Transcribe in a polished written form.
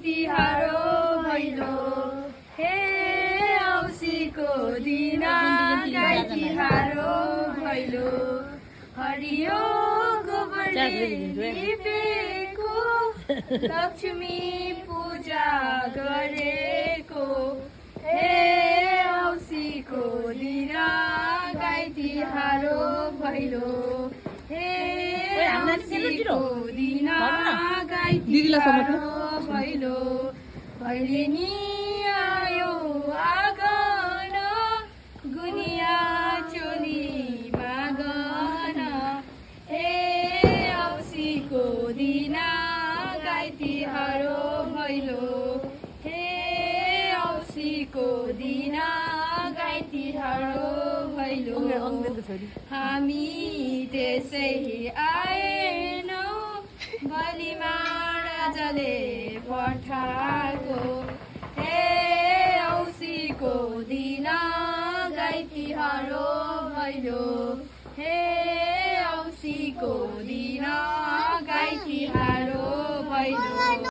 तिहारो भैलो हे औँसीको दिन गाई तिहारो भैलो हरियो गोबरले लिपेको लक्ष्मी पूजा गरेको हे औँसीको दिन गाई तिहारो भैलो हे औँसीको दिन गाई तिहारो भैलो भैलेनी आयो आगन गुनिया चोली मागन हे औँसीको दिन गाई तिहारो भैलो हे औँसीको दिन गाई तिहारो भैलो हामी त्यसै आएनौँ बलिमा राजाले पठाएको हे औँसीको दिन गाई तिहारो भैलो हे